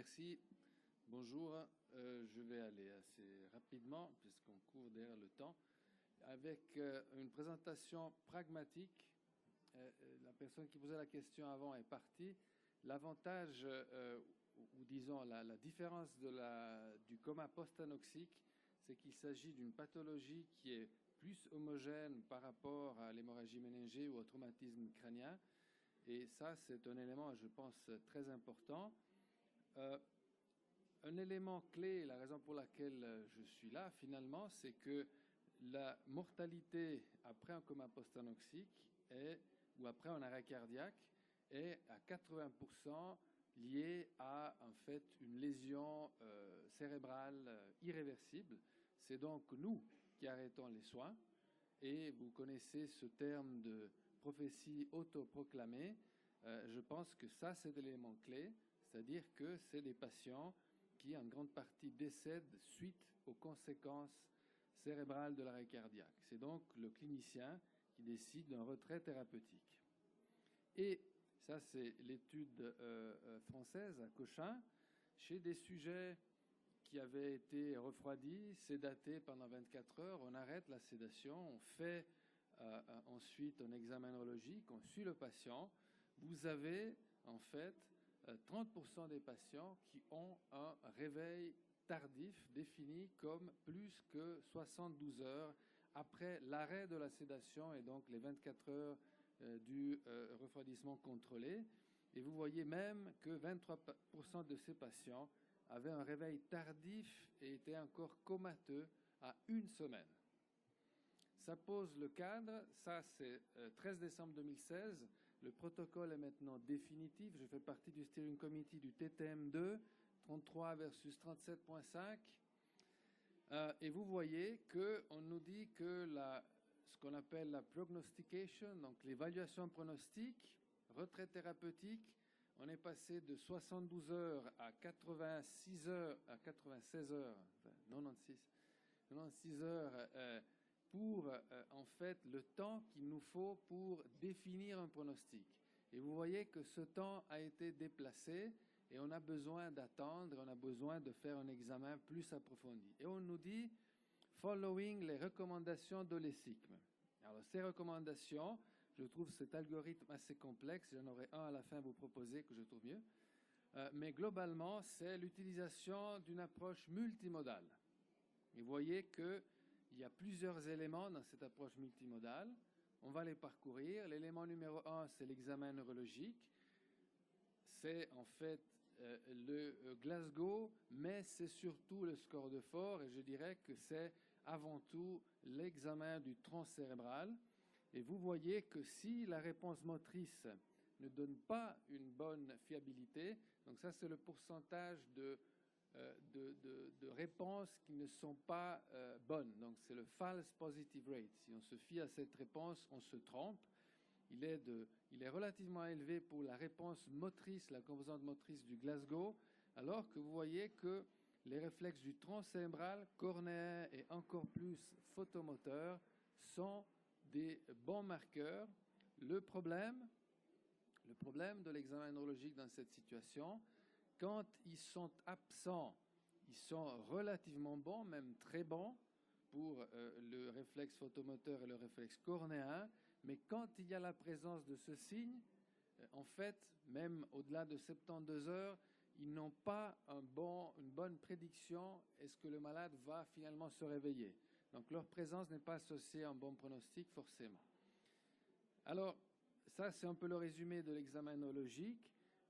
Merci. Bonjour. Je vais aller assez rapidement, puisqu'on court derrière le temps, avec une présentation pragmatique. La personne qui posait la question avant est partie. L'avantage, ou disons la différence du coma post-anoxique, c'est qu'il s'agit d'une pathologie qui est plus homogène par rapport à l'hémorragie méningée ou au traumatisme crânien. Et ça, c'est un élément, je pense, très important. Un élément clé, la raison pour laquelle je suis là, finalement, c'est que la mortalité après un coma post-anoxique ou après un arrêt cardiaque est à 80% liée à, en fait, une lésion cérébrale irréversible. C'est donc nous qui arrêtons les soins. Et vous connaissez ce terme de prophétie autoproclamée. Je pense que ça, c'est l'élément clé, c'est-à-dire que c'est des patients qui, en grande partie, décèdent suite aux conséquences cérébrales de l'arrêt cardiaque. C'est donc le clinicien qui décide d'un retrait thérapeutique. Et ça, c'est l'étude française à Cochin, chez des sujets qui avaient été refroidis, sédatés pendant 24 heures, on arrête la sédation, on fait ensuite un examen neurologique, on suit le patient. Vous avez en fait 30% des patients qui ont un réveil tardif défini comme plus que 72 heures après l'arrêt de la sédation et donc les 24 heures du refroidissement contrôlé. Et vous voyez même que 23% de ces patients avaient un réveil tardif et étaient encore comateux à une semaine. Ça pose le cadre, ça c'est 13 décembre 2016, le protocole est maintenant définitif, je fais partie du steering committee du TTM2, 33 versus 37.5, et vous voyez qu'on nous dit que ce qu'on appelle la prognostication, donc l'évaluation pronostique, retrait thérapeutique, on est passé de 72 heures à 86 heures, à 96 heures, enfin 96 heures pour en fait le temps qu'il nous faut pour définir un pronostic. Et vous voyez que ce temps a été déplacé et on a besoin d'attendre, on a besoin de faire un examen plus approfondi. Et on nous dit « following les recommandations de l'ESICM ». Alors ces recommandations, je trouve cet algorithme assez complexe, j'en aurai un à la fin à vous proposer que je trouve mieux, mais globalement c'est l'utilisation d'une approche multimodale. Et vous voyez qu'il y a plusieurs éléments dans cette approche multimodale, on va les parcourir. L'élément numéro 1, c'est l'examen neurologique, c'est en fait le Glasgow, mais c'est surtout le score de Ford, et je dirais que c'est avant tout l'examen du tronc cérébral. Et vous voyez que si la réponse motrice ne donne pas une bonne fiabilité, donc ça c'est le pourcentage de réponses qui ne sont pas bonnes, donc c'est le false positive rate. Si on se fie à cette réponse, on se trompe. Il est relativement élevé pour la réponse motrice, la composante motrice du Glasgow, alors que vous voyez que les réflexes du tronc cérébral, cornéen et encore plus photomoteur sont des bons marqueurs. Le problème de l'examen neurologique dans cette situation, quand ils sont absents, ils sont relativement bons, même très bons, pour le réflexe photomoteur et le réflexe cornéen, mais quand il y a la présence de ce signe, en fait, même au-delà de 72 heures, ils n'ont pas une bonne prédiction est-ce que le malade va finalement se réveiller. Donc leur présence n'est pas associée à un bon pronostic forcément. Alors, ça c'est un peu le résumé de l'examen neurologique.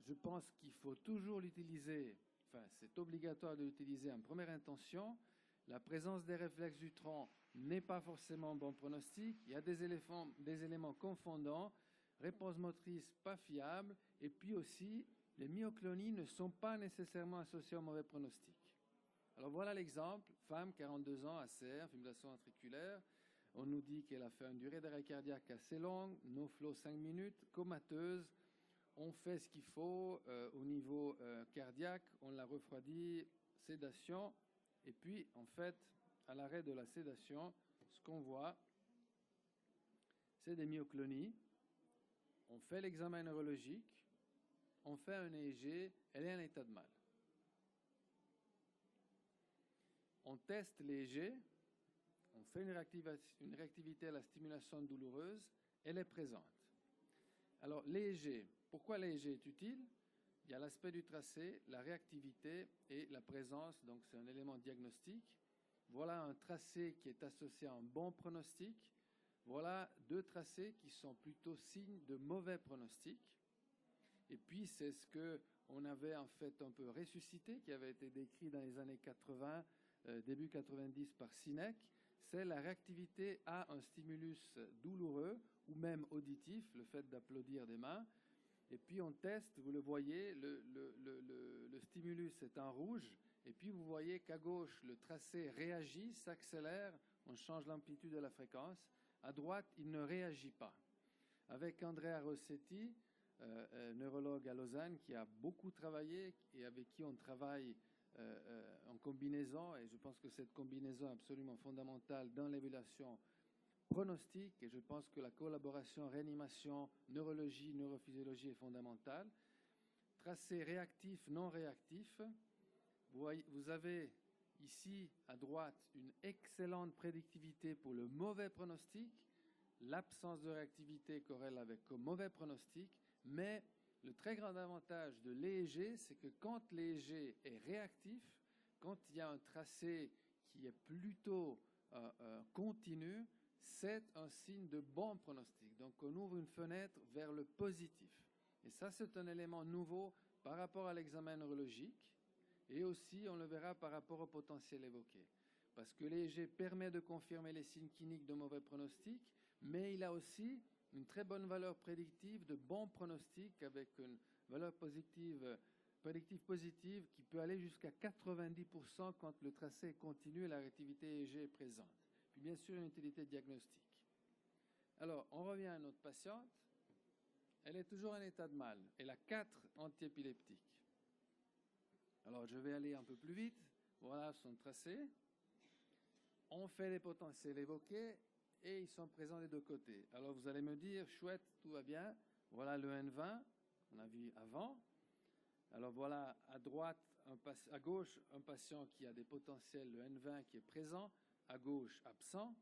Je pense qu'il faut toujours l'utiliser, enfin c'est obligatoire de l'utiliser en première intention. La présence des réflexes du tronc n'est pas forcément un bon pronostic. Il y a des éléments confondants, réponse motrice pas fiable, et puis aussi les myoclonies ne sont pas nécessairement associées au mauvais pronostic. Alors voilà l'exemple, femme, 42 ans, ACR, fibrillation ventriculaire. On nous dit qu'elle a fait une durée d'arrêt cardiaque assez longue, no flow 5 minutes, comateuse. On fait ce qu'il faut au niveau cardiaque, on la refroidit, sédation. Et puis, en fait, à l'arrêt de la sédation, ce qu'on voit, c'est des myoclonies. On fait l'examen neurologique, on fait un EEG, elle est en état de mal. on teste léger, on fait une réactivité à la stimulation douloureuse, elle est présente. Alors léger, pourquoi léger est utile? Il y a l'aspect du tracé, la réactivité et la présence, donc c'est un élément diagnostique. Voilà un tracé qui est associé à un bon pronostic. Voilà deux tracés qui sont plutôt signes de mauvais pronostic. Et puis c'est ce qu'on avait en fait un peu ressuscité, qui avait été décrit dans les années 80, début 90 par Sinek. C'est la réactivité à un stimulus douloureux ou même auditif, le fait d'applaudir des mains. Et puis on teste, vous le voyez, le stimulus est en rouge, et puis vous voyez qu'à gauche, le tracé réagit, s'accélère, on change l'amplitude de la fréquence. À droite, il ne réagit pas. Avec Andrea Rossetti, neurologue à Lausanne, qui a beaucoup travaillé et avec qui on travaille en combinaison, et je pense que cette combinaison est absolument fondamentale dans l'évaluation pronostic, et je pense que la collaboration réanimation, neurologie, neurophysiologie est fondamentale. Tracé réactif, non réactif. Vous avez ici à droite une excellente prédictivité pour le mauvais pronostic. L'absence de réactivité corrèle avec un mauvais pronostic, mais le très grand avantage de l'EEG, c'est que quand l'EEG est réactif, quand il y a un tracé qui est plutôt continu, c'est un signe de bon pronostic. Donc on ouvre une fenêtre vers le positif. Et ça, c'est un élément nouveau par rapport à l'examen neurologique, et aussi, on le verra par rapport au potentiel évoqué. Parce que l'EEG permet de confirmer les signes cliniques de mauvais pronostic, mais il a aussi une très bonne valeur prédictive de bon pronostic avec une valeur prédictive positive qui peut aller jusqu'à 90% quand le tracé est continu et la réactivité EEG est présente. Puis bien sûr, une utilité diagnostique. Alors, on revient à notre patiente. Elle est toujours en état de mal. Elle a 4 antiépileptiques. Alors, je vais aller un peu plus vite. Voilà son tracé. On fait les potentiels évoqués et ils sont présents des deux côtés. Alors, vous allez me dire, chouette, tout va bien. Voilà le N20 qu'on a vu avant. Alors, voilà à droite, à gauche, un patient qui a des potentiels, le N20 qui est présent, à gauche, absent.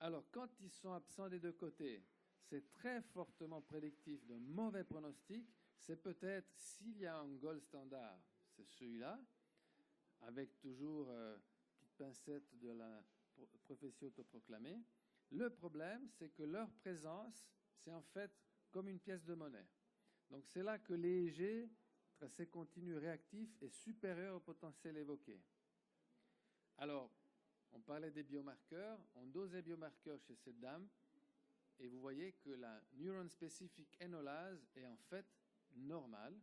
Alors, quand ils sont absents des deux côtés, c'est très fortement prédictif d'un mauvais pronostic. C'est peut-être, s'il y a un gold standard, c'est celui-là, avec toujours petite pincette de la prophétie autoproclamée. Le problème, c'est que leur présence, c'est en fait comme une pièce de monnaie. Donc c'est là que l'EEG, tracé continu réactif, est supérieur au potentiel évoqué. Alors, on parlait des biomarqueurs, on dose les biomarqueurs chez cette dame, et vous voyez que la neuron specific enolase est en fait normale.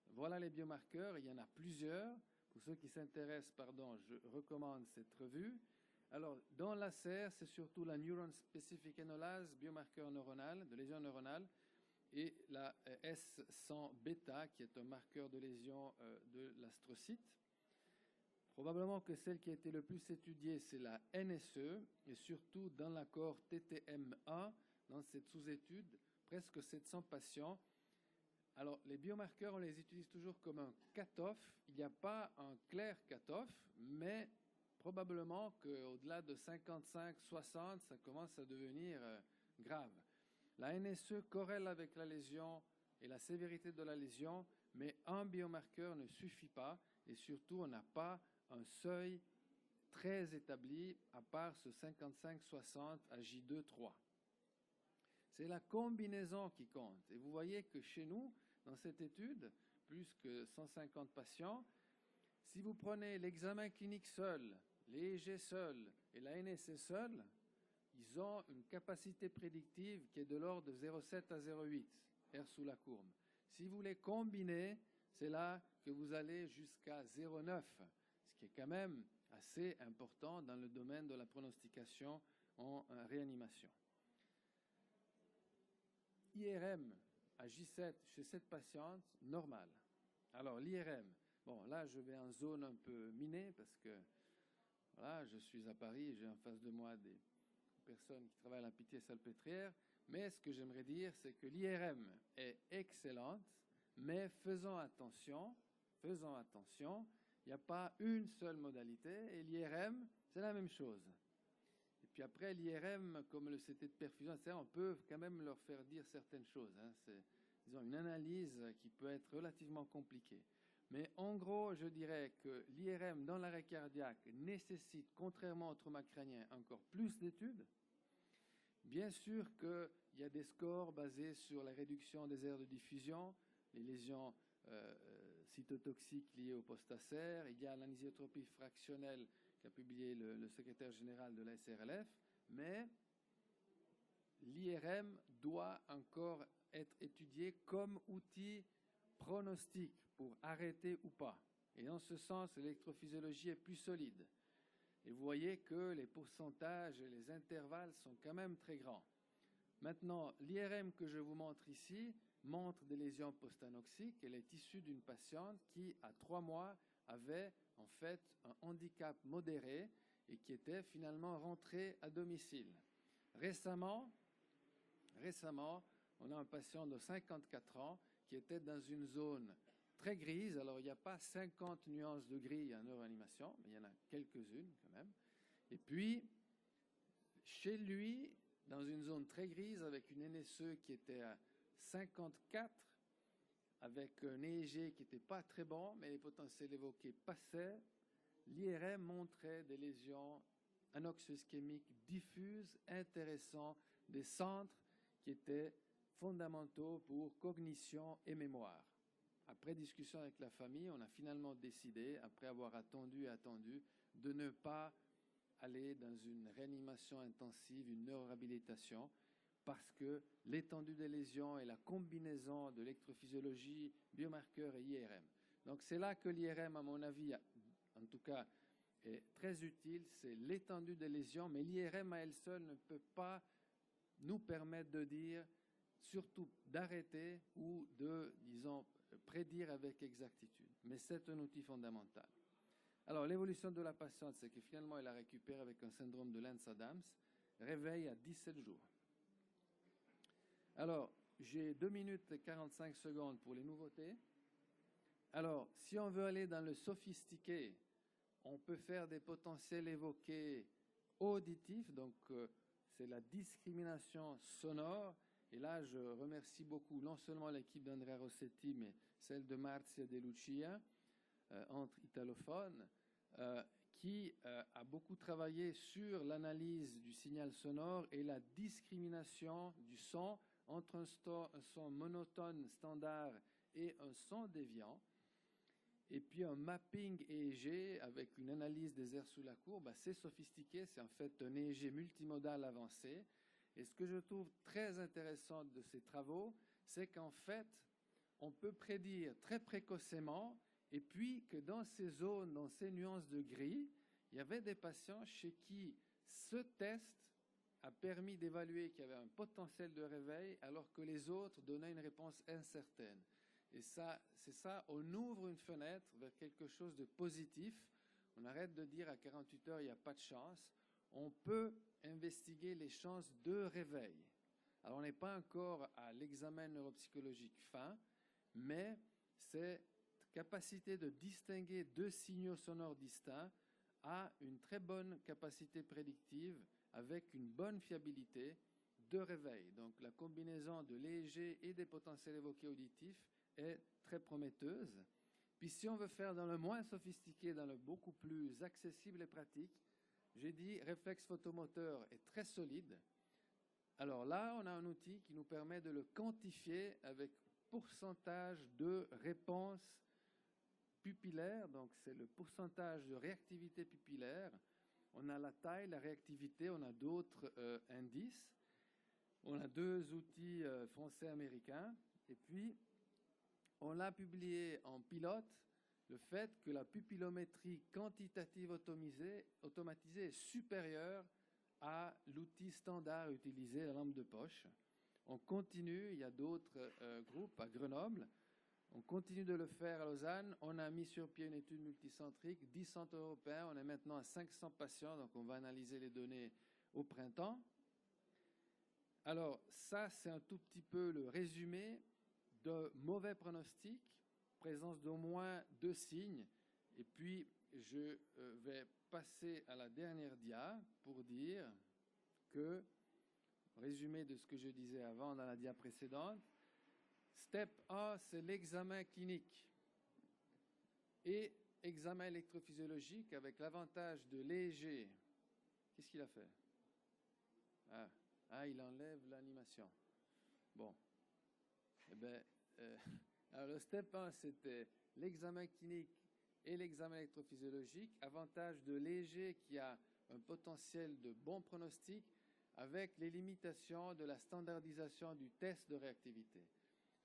Voilà les biomarqueurs, il y en a plusieurs. Pour ceux qui s'intéressent, je recommande cette revue. Alors, dans l'ACR, c'est surtout la neuron specific enolase, biomarqueur neuronal, de lésion neuronale, et la S100 bêta, qui est un marqueur de lésion de l'astrocyte. Probablement que celle qui a été le plus étudiée, c'est la NSE, et surtout dans l'accord TTM1, dans cette sous-étude, presque 700 patients. Alors, les biomarqueurs, on les utilise toujours comme un cut-off. Il n'y a pas un clair cut-off, mais probablement qu'au-delà de 55-60, ça commence à devenir grave. La NSE corrèle avec la lésion et la sévérité de la lésion, mais un biomarqueur ne suffit pas, et surtout, on n'a pas un seuil très établi, à part ce 55-60 à J2-3. C'est la combinaison qui compte. Et vous voyez que chez nous, dans cette étude, plus que 150 patients, si vous prenez l'examen clinique seul, l'EEG seul et la NSE seul, ils ont une capacité prédictive qui est de l'ordre de 0,7 à 0,8, R sous la courbe. Si vous les combinez, c'est là que vous allez jusqu'à 0,9, ce qui est quand même assez important dans le domaine de la pronostication en réanimation. IRM à J7 chez cette patiente, normal. Alors l'IRM, bon là je vais en zone un peu minée parce que voilà, je suis à Paris, j'ai en face de moi des personnes qui travaillent à la Pitié-Salpêtrière, mais ce que j'aimerais dire, c'est que l'IRM est excellente, mais faisons attention, Il n'y a pas une seule modalité. Et l'IRM, c'est la même chose. Et puis après, l'IRM, comme le CT de perfusion, etc., on peut quand même leur faire dire certaines choses. Hein. C'est, disons, une analyse qui peut être relativement compliquée. Mais en gros, je dirais que l'IRM dans l'arrêt cardiaque nécessite, contrairement au trauma crânien, encore plus d'études. Bien sûr qu'il y a des scores basés sur la réduction des aires de diffusion, les lésions cytotoxiques liées au post-acère. Il y a l'anisotropie fractionnelle qu'a publié le secrétaire général de la SRLF, mais l'IRM doit encore être étudié comme outil pronostic pour arrêter ou pas. Et dans ce sens, l'électrophysiologie est plus solide. Et vous voyez que les pourcentages et les intervalles sont quand même très grands. Maintenant, l'IRM que je vous montre ici montre des lésions post-anoxiques. Elle est issue d'une patiente qui, à 3 mois, avait en fait un handicap modéré et qui était finalement rentrée à domicile. Récemment, on a un patient de 54 ans qui était dans une zone très grise. Alors, il n'y a pas 50 nuances de gris en neuroanimation, mais il y en a quelques-unes quand même. Et puis, chez lui, dans une zone très grise, avec une NSE qui était à 54, avec un EEG qui n'était pas très bon, mais les potentiels évoqués passaient, l'IRM montrait des lésions anoxio-ischémiques diffuses, intéressant des centres qui étaient fondamentaux pour cognition et mémoire. Après discussion avec la famille, on a finalement décidé, après avoir attendu, de ne pas aller dans une réanimation intensive, une neuroréhabilitation, parce que l'étendue des lésions et la combinaison de l'électrophysiologie, biomarqueurs et IRM. Donc c'est là que l'IRM, à mon avis, en tout cas, est très utile, c'est l'étendue des lésions, mais l'IRM à elle seule ne peut pas nous permettre de dire, surtout d'arrêter ou de, disons, prédire avec exactitude. Mais c'est un outil fondamental. Alors, l'évolution de la patiente, c'est que finalement, elle a récupéré avec un syndrome de Lenz-Adams, réveil à 17 jours. Alors, j'ai 2 minutes et 45 secondes pour les nouveautés. Alors, si on veut aller dans le sophistiqué, on peut faire des potentiels évoqués auditifs, donc c'est la discrimination sonore. Et là, je remercie beaucoup non seulement l'équipe d'Andrea Rossetti, mais celle de Marzia De Lucia, entre italophones, qui a beaucoup travaillé sur l'analyse du signal sonore et la discrimination du son entre un son monotone standard et un son déviant. Et puis un mapping EEG avec une analyse des aires sous la courbe assez sophistiqué. C'est en fait un EEG multimodal avancé. Et ce que je trouve très intéressant de ces travaux, c'est qu'en fait, on peut prédire très précocement, et puis que dans ces zones, dans ces nuances de gris, il y avait des patients chez qui ce test a permis d'évaluer qu'il y avait un potentiel de réveil, alors que les autres donnaient une réponse incertaine. Et ça, c'est ça, on ouvre une fenêtre vers quelque chose de positif. On arrête de dire à 48 heures, il n'y a pas de chance. On peut investiguer les chances de réveil. Alors, on n'est pas encore à l'examen neuropsychologique fin, mais cette capacité de distinguer 2 signaux sonores distincts a une très bonne capacité prédictive avec une bonne fiabilité de réveil. Donc, la combinaison de l'EEG et des potentiels évoqués auditifs est très prometteuse. Puis si on veut faire dans le moins sophistiqué, dans le beaucoup plus accessible et pratique, j'ai dit réflexe photomoteur est très solide. Alors là, on a un outil qui nous permet de le quantifier avec pourcentage de réponse pupillaire, donc c'est le pourcentage de réactivité pupillaire. On a la taille, la réactivité, on a d'autres indices. On a 2 outils français-américains. Et puis, on a publié en pilote le fait que la pupillométrie quantitative automatisée est supérieure à l'outil standard utilisé, la lampe de poche. On continue, il y a d'autres groupes à Grenoble. On continue de le faire à Lausanne. On a mis sur pied une étude multicentrique, 10 centres européens. On est maintenant à 500 patients, donc on va analyser les données au printemps. Alors, ça, c'est un tout petit peu le résumé de mauvais pronostics, présence d'au moins 2 signes Et puis, je vais passer à la dernière dia pour dire que, résumé de ce que je disais avant dans la dia précédente, step A, c'est l'examen clinique et examen électrophysiologique avec l'avantage de léger. Qu'est-ce qu'il a fait? Il enlève l'animation. Bon. Eh bien, alors le step 1, c'était l'examen clinique et l'examen électrophysiologique. Avantage de léger qui a un potentiel de bon pronostic avec les limitations de la standardisation du test de réactivité.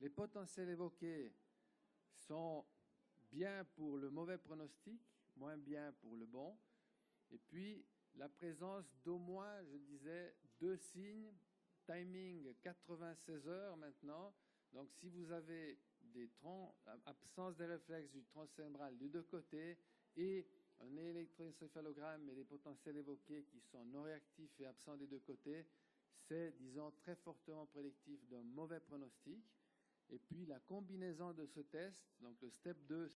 Les potentiels évoqués sont bien pour le mauvais pronostic, moins bien pour le bon. Et puis, la présence d'au moins, je disais, 2 signes, timing 96 heures maintenant. Donc, si vous avez des absence des réflexes du tronc cérébral des deux côtés et un électroencéphalogramme et des potentiels évoqués qui sont non réactifs et absents des deux côtés, c'est, disons, très fortement prédictif d'un mauvais pronostic. Et puis, la combinaison de ce test, donc le step 2,